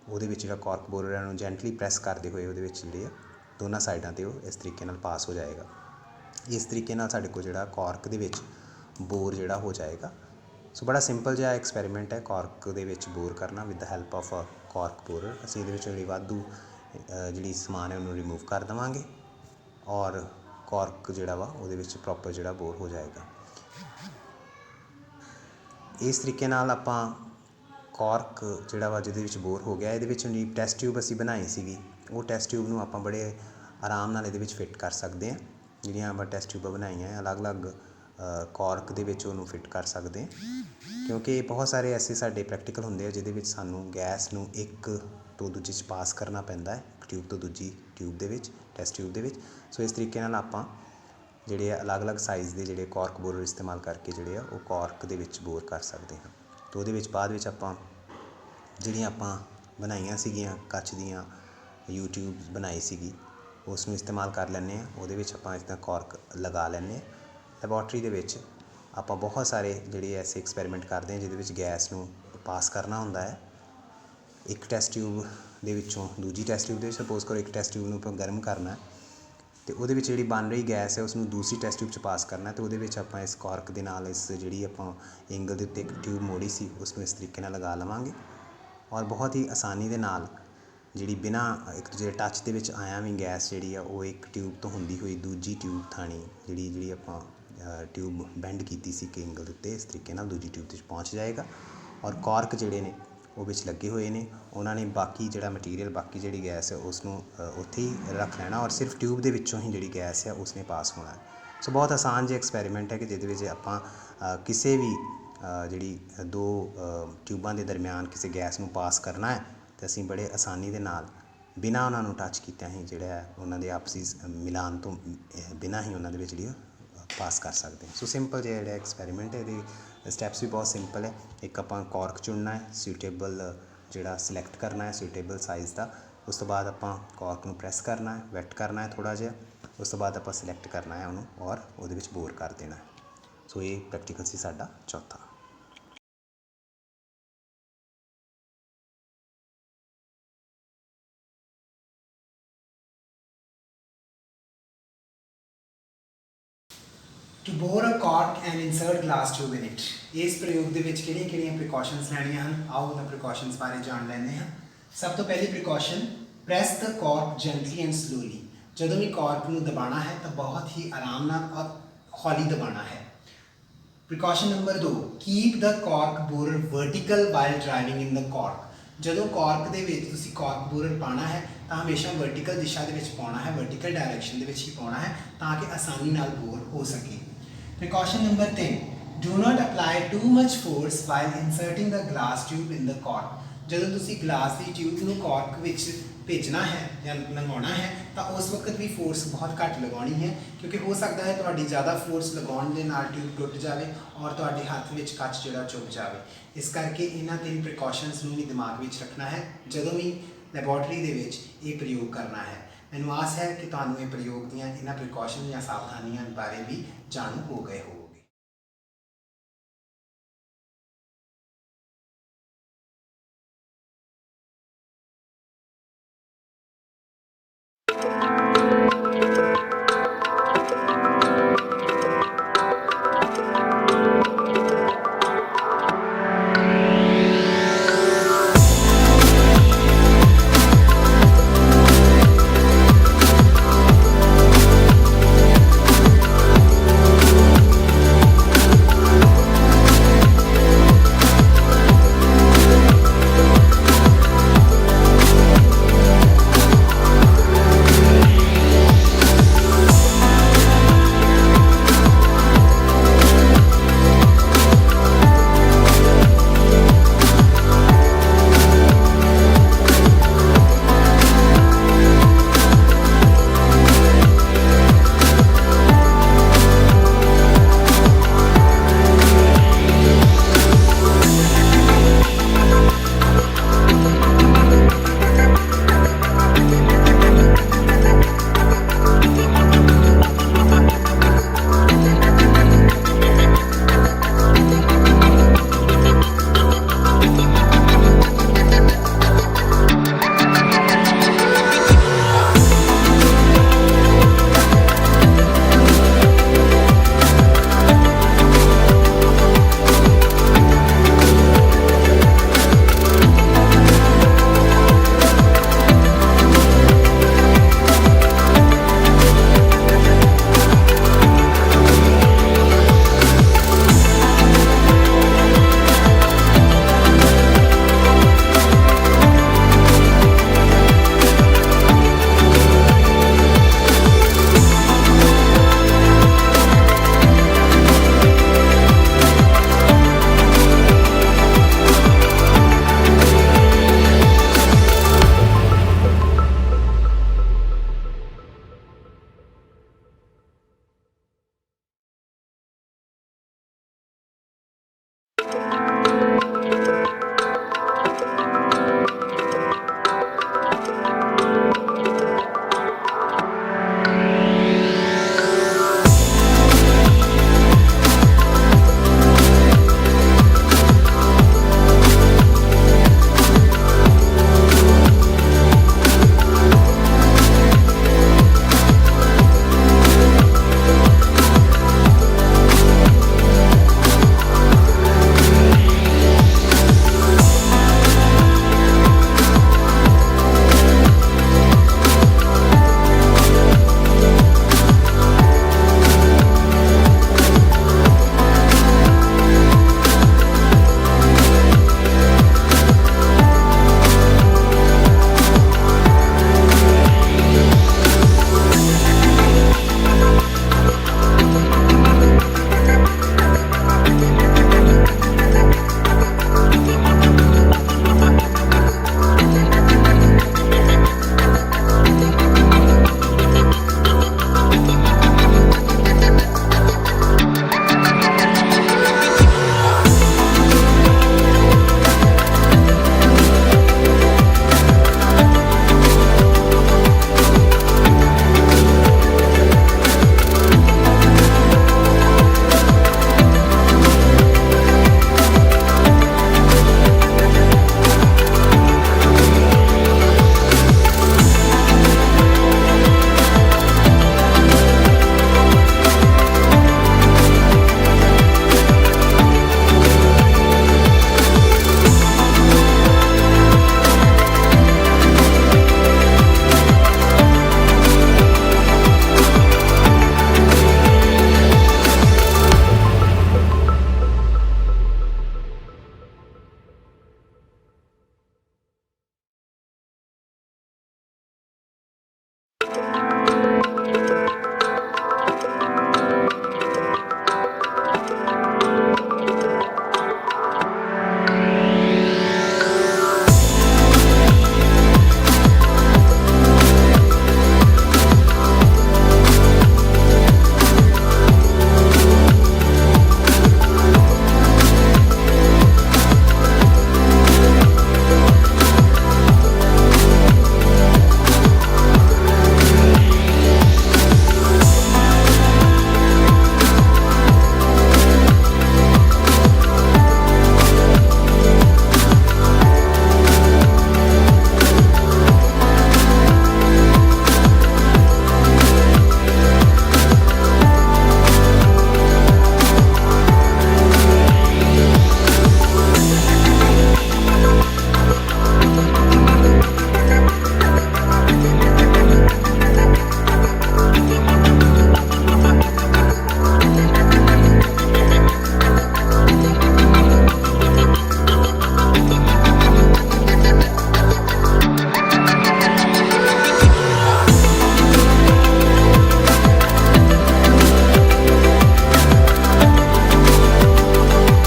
ਉਹਦੇ ਵਿੱਚ ਜਿਹੜਾ ਕੋਰਕ ਬੋਰਰ ਨੂੰ ਜੈਂਟਲੀ ਪ੍ਰੈਸ ਕਰਦੇ ਹੋਏ ਉਹਦੇ ਵਿੱਚ ਜਿਹੜੇ ਆ ਦੋਨਾਂ ਸਾਈਡਾਂ 'ਤੇ ਉਹ ਇਸ ਤਰੀਕੇ ਨਾਲ ਪਾਸ ਹੋ ਜਾਏਗਾ। ਇਸ ਤਰੀਕੇ ਨਾਲ ਸਾਡੇ ਕੋਲ ਜਿਹੜਾ ਕੋਰਕ ਦੇ ਵਿੱਚ ਬੋਰ ਜਿਹੜਾ ਹੋ ਜਾਏਗਾ। ਸੋ ਬੜਾ ਸਿੰਪਲ ਜਿਹਾ ਐਕਸਪੈਰੀਮੈਂਟ ਹੈ ਕੋਰਕ ਦੇ ਵਿੱਚ ਬੋਰ ਕਰਨਾ with the help of Cork borer. ਅਸੀਂ ਇਹਦੇ ਵਿੱਚ ਜਿਹੜੀ ਵਾਧੂ ਜਿਹੜੀ ਸਮਾਨ ਹੈ ਉਹਨੂੰ ਰਿਮੂਵ ਕਰ ਦੇਵਾਂਗੇ, ਔਰ ਕੋਰਕ ਜਿਹੜਾ ਵਾ ਉਹਦੇ ਵਿੱਚ ਪ੍ਰੋਪਰ ਜਿਹੜਾ ਬੋਰ ਹੋ ਜਾਏਗਾ। ਇਸ ਤਰੀਕੇ ਨਾਲ ਆਪਾਂ ਕੋਰਕ ਜਿਹੜਾ ਵਾ ਜਿਹਦੇ ਵਿੱਚ ਬੋਰ ਹੋ ਗਿਆ, ਇਹਦੇ ਵਿੱਚ ਜਿਹੜੀ ਟੈਸਟ ਟਿਊਬ ਅਸੀਂ ਬਣਾਈ ਸੀਗੀ, ਉਹ ਟੈਸਟ ਟਿਊਬ ਨੂੰ ਆਪਾਂ ਬੜੇ ਆਰਾਮ ਨਾਲ ਇਹਦੇ ਵਿੱਚ ਫਿੱਟ ਕਰ ਸਕਦੇ ਹਾਂ। ਜਿਹੜੀਆਂ ਆਪਾਂ ਟੈਸਟ ਟਿਊਬਾਂ ਬਣਾਈਆਂ ਅਲੱਗ-ਅਲੱਗ ਕੋਰਕ ਦੇ ਵਿੱਚ ਉਹਨੂੰ ਫਿੱਟ ਕਰ ਸਕਦੇ ਹਾਂ, ਕਿਉਂਕਿ ਬਹੁਤ ਸਾਰੇ ਐਸੇ ਸਾਡੇ ਪ੍ਰੈਕਟੀਕਲ ਹੁੰਦੇ ਆ ਜਿਹਦੇ ਵਿੱਚ ਸਾਨੂੰ ਗੈਸ ਨੂੰ ਇੱਕ ਤੋਂ ਦੂਜੇ 'ਚ ਪਾਸ ਕਰਨਾ ਪੈਂਦਾ ਹੈ, ਇੱਕ ਟਿਊਬ ਤੋਂ ਦੂਜੀ ਟਿਊਬ ਦੇ ਵਿੱਚ, ਟੈਸਟ ਟਿਊਬ ਦੇ ਵਿੱਚ। ਸੋ ਇਸ ਤਰੀਕੇ ਨਾਲ ਆਪਾਂ ਜਿਹੜੇ ਆ ਅਲੱਗ-ਅਲੱਗ ਸਾਈਜ਼ ਦੇ ਜਿਹੜੇ ਕੋਰਕ ਬੋਰਰ ਇਸਤੇਮਾਲ ਕਰਕੇ ਜਿਹੜੇ ਆ ਉਹ ਕੋਰਕ ਦੇ ਵਿੱਚ ਬੋਰ ਕਰ ਸਕਦੇ ਹਾਂ। ਤਾਂ ਉਹਦੇ ਵਿੱਚ ਬਾਅਦ ਵਿੱਚ ਆਪਾਂ ਜਿਹੜੀਆਂ ਆਪਾਂ ਬਣਾਈਆਂ ਸੀਗੀਆਂ ਕੱਚ ਦੀਆਂ ਯੂਟਿਊਬ ਬਣਾਈ ਸੀਗੀ, ਉਸ ਨੂੰ ਇਸਤੇਮਾਲ ਕਰ ਲੈਂਦੇ ਹਾਂ। ਉਹਦੇ ਵਿੱਚ ਆਪਾਂ ਇਸਦਾ ਕੋਰਕ ਲਗਾ ਲੈਂਦੇ ਹਾਂ। ਲੈਬੋਰਟਰੀ ਦੇ ਵਿੱਚ ਆਪਾਂ ਬਹੁਤ ਸਾਰੇ ਜਿਹੜੇ ਐਸੇ ਐਕਸਪੈਰੀਮੈਂਟ ਕਰਦੇ ਹਾਂ ਜਿਹਦੇ ਵਿੱਚ ਗੈਸ ਨੂੰ ਪਾਸ ਕਰਨਾ ਹੁੰਦਾ ਹੈ ਇੱਕ ਟੈਸਟ ਟਿਊਬ ਦੇ ਵਿੱਚੋਂ ਦੂਜੀ ਟੈਸਟ ਟਿਊਬ ਦੇ ਵਿੱਚ। ਸਪੋਜ਼ ਕਰੋ ਇੱਕ ਟੈਸਟ ਟਿਊਬ ਨੂੰ ਆਪਾਂ ਗਰਮ ਕਰਨਾ ਅਤੇ ਉਹਦੇ ਵਿੱਚ ਜਿਹੜੀ ਬਣ ਰਹੀ ਗੈਸ ਹੈ ਉਸਨੂੰ ਦੂਸਰੀ ਟੈਸਟ ਟਿਊਬ 'ਚ ਪਾਸ ਕਰਨਾ, ਅਤੇ ਉਹਦੇ ਵਿੱਚ ਆਪਾਂ ਇਸ ਕੋਰਕ ਦੇ ਨਾਲ ਇਸ ਜਿਹੜੀ ਆਪਾਂ ਐਂਗਲ ਦੇ ਉੱਤੇ ਇੱਕ ਟਿਊਬ ਮੋੜੀ ਸੀ ਉਸਨੂੰ ਇਸ ਤਰੀਕੇ ਨਾਲ ਲਗਾ ਲਵਾਂਗੇ, ਔਰ ਬਹੁਤ ਹੀ ਆਸਾਨੀ ਦੇ ਨਾਲ ਜਿਹੜੀ ਬਿਨਾਂ ਇੱਕ ਦੂਜੇ ਟੱਚ ਦੇ ਵਿੱਚ ਆਇਆ ਵੀ ਗੈਸ ਜਿਹੜੀ ਆ ਉਹ ਇੱਕ ਟਿਊਬ ਤੋਂ ਹੁੰਦੀ ਹੋਈ ਦੂਜੀ ਟਿਊਬ ਥਾਣੀ ਜਿਹੜੀ ਆਪਾਂ ਟਿਊਬ ਬੈਂਡ ਕੀਤੀ ਸੀ ਕਿ ਐਂਗਲ ਦੇ ਉੱਤੇ, ਇਸ ਤਰੀਕੇ ਨਾਲ ਦੂਜੀ ਟਿਊਬ 'ਤੇ ਪਹੁੰਚ ਜਾਏਗਾ। ਔਰ ਕੋਰਕ ਜਿਹੜੇ ਨੇ ਉਹ ਵਿੱਚ ਲੱਗੇ ਹੋਏ ਨੇ, ਉਹਨਾਂ ਨੇ ਬਾਕੀ ਜਿਹੜਾ ਮਟੀਰੀਅਲ ਬਾਕੀ ਜਿਹੜੀ ਗੈਸ ਹੈ ਉਸ ਨੂੰ ਉੱਥੇ ਹੀ ਰੱਖ ਲੈਣਾ, ਔਰ ਸਿਰਫ ਟਿਊਬ ਦੇ ਵਿੱਚੋਂ ਹੀ ਜਿਹੜੀ ਗੈਸ ਹੈ ਉਸਨੇ ਪਾਸ ਹੋਣਾ। ਸੋ ਬਹੁਤ ਆਸਾਨ ਜਿਹਾ ਐਕਸਪੈਰੀਮੈਂਟ ਹੈ ਕਿ ਜਿਹਦੇ ਵਿੱਚ ਆਪਾਂ ਕਿਸੇ ਵੀ ਜਿਹੜੀ ਦੋ ਟਿਊਬਾਂ ਦੇ ਦਰਮਿਆਨ ਕਿਸੇ ਗੈਸ ਨੂੰ ਪਾਸ ਕਰਨਾ ਹੈ ਅਤੇ ਅਸੀਂ ਬੜੇ ਆਸਾਨੀ ਦੇ ਨਾਲ ਬਿਨਾਂ ਉਹਨਾਂ ਨੂੰ ਟੱਚ ਕੀਤਿਆਂ ਹੀ ਜਿਹੜਾ ਹੈ ਉਹਨਾਂ ਦੇ ਆਪਸੀ ਮਿਲਾਨ ਤੋਂ ਬਿਨਾਂ ਹੀ ਉਹਨਾਂ ਦੇ ਵਿੱਚ ਜਿਹੜੀ ਪਾਸ ਕਰ ਸਕਦੇ ਹਾਂ। ਸੋ ਸਿੰਪਲ ਜਿਹਾ ਜਿਹੜਾ ਐਕਸਪੈਰੀਮੈਂਟ ਹੈ, ਇਹਦੇ ਸਟੈਪਸ ਵੀ ਬਹੁਤ ਸਿੰਪਲ ਹੈ। ਇੱਕ ਆਪਾਂ ਕੋਰਕ ਚੁਣਨਾ ਹੈ, ਸੁਟੇਬਲ ਜਿਹੜਾ ਸਿਲੈਕਟ ਕਰਨਾ ਹੈ ਸੁਟੇਬਲ ਸਾਈਜ਼ ਦਾ। ਉਸ ਤੋਂ ਬਾਅਦ ਆਪਾਂ ਕੋਰਕ ਨੂੰ ਪ੍ਰੈਸ ਕਰਨਾ ਹੈ, ਵੈਟ ਕਰਨਾ ਹੈ ਥੋੜ੍ਹਾ ਜਿਹਾ। ਉਸ ਤੋਂ ਬਾਅਦ ਆਪਾਂ ਸਿਲੈਕਟ ਕਰਨਾ ਹੈ ਉਹਨੂੰ ਔਰ ਉਹਦੇ ਵਿੱਚ ਬੋਰ ਕਰ ਦੇਣਾ ਹੈ। ਸੋ ਇਹ ਪ੍ਰੈਕਟੀਕਲ ਸੀ ਸਾਡਾ ਚੌਥਾ। ਟੂ ਬੋਰ ਅ ਕਾਰਕ and insert glass tube in it. ਇਸ ਪ੍ਰਯੋਗ ਦੇ ਵਿੱਚ ਕਿਹੜੀਆਂ ਪ੍ਰੀਕਾਸ਼ਨਸ ਲੈਣੀਆਂ ਹਨ, ਆਓ ਉਹਨਾਂ ਪ੍ਰੀਕਾਸ਼ਨਸ ਬਾਰੇ ਜਾਣ ਲੈਂਦੇ ਹਾਂ। ਸਭ ਤੋਂ ਪਹਿਲੀ ਪ੍ਰੀਕਾਸ਼ਨ, ਪ੍ਰੈਸ ਦ ਕਾਰਕ ਜੈਂਟਲੀ ਐਂਡ ਸਲੋਲੀ। ਜਦੋਂ ਵੀ ਕਾਰਕ ਨੂੰ ਦਬਾਉਣਾ ਹੈ ਤਾਂ ਬਹੁਤ ਹੀ ਆਰਾਮ ਨਾਲ ਔਰ ਹੌਲੀ ਦਬਾਉਣਾ ਹੈ। ਪ੍ਰੀਕਾਸ਼ਨ ਨੰਬਰ 2, ਕੀਪ ਦ ਕਾਰਕ ਬੋਰਰ ਵਰਟੀਕਲ ਵਾਈਲ ਡਰਾਈਵਿੰਗ ਇਨ ਦ ਕਾਰਕ। ਜਦੋਂ ਕਾਰਕ ਦੇ ਵਿੱਚ ਤੁਸੀਂ ਕਾਰਕ ਬੋਰਰ ਪਾਉਣਾ ਹੈ ਤਾਂ ਹਮੇਸ਼ਾ ਵਰਟੀਕਲ ਦਿਸ਼ਾ ਦੇ ਵਿੱਚ ਪਾਉਣਾ ਹੈ, ਵਰਟੀਕਲ ਡਾਇਰੈਕਸ਼ਨ ਦੇ ਵਿੱਚ ਹੀ ਪਾਉਣਾ ਹੈ ਤਾਂ ਕਿ ਆਸਾਨੀ ਨਾਲ ਬੋਰ ਹੋ ਸਕੇ। Precaution number 10, do not apply too much force while inserting the glass tube in the cork. ਜਦੋਂ ਤੁਸੀਂ ਗਲਾਸ ਦੀ ਟਿਊਬ ਨੂੰ ਕਾਰਕ ਵਿੱਚ ਭੇਜਣਾ ਹੈ ਜਾਂ ਲਗਾਉਣਾ ਹੈ ਤਾਂ ਉਸ ਵਕਤ ਵੀ ਫੋਰਸ ਬਹੁਤ ਘੱਟ ਲਗਾਉਣੀ ਹੈ, ਕਿਉਂਕਿ ਹੋ ਸਕਦਾ ਹੈ ਤੁਹਾਡੀ ਜ਼ਿਆਦਾ ਫੋਰਸ ਲਗਾਉਣ ਦੇ ਨਾਲ ਟਿਊਬ ਟੁੱਟ ਜਾਵੇ ਔਰ ਤੁਹਾਡੇ ਹੱਥ ਵਿੱਚ ਕੱਚ ਜਿਹੜਾ ਚੁੱਭ ਜਾਵੇ। ਇਸ ਕਰਕੇ ਇਹਨਾਂ 3 ਪ੍ਰੀਕਾਸ਼ਨਸ ਨੂੰ ਵੀ ਦਿਮਾਗ ਵਿੱਚ ਰੱਖਣਾ ਹੈ ਜਦੋਂ ਵੀ ਲੈਬੋਰਟਰੀ ਦੇ ਵਿੱਚ ਇਹ ਪ੍ਰਯੋਗ ਕਰਨਾ ਹੈ। ਮੈਨੂੰ ਆਸ ਹੈ ਕਿ ਤੁਹਾਨੂੰ ਇਹ ਪ੍ਰਯੋਗ ਦੀਆਂ ਇਹਨਾਂ ਪ੍ਰੀਕਾਸ਼ਨ ਜਾਂ ਸਾਵਧਾਨੀਆਂ ਬਾਰੇ ਵੀ ਜਾਣੂ ਹੋ ਗਏ ਹੋ।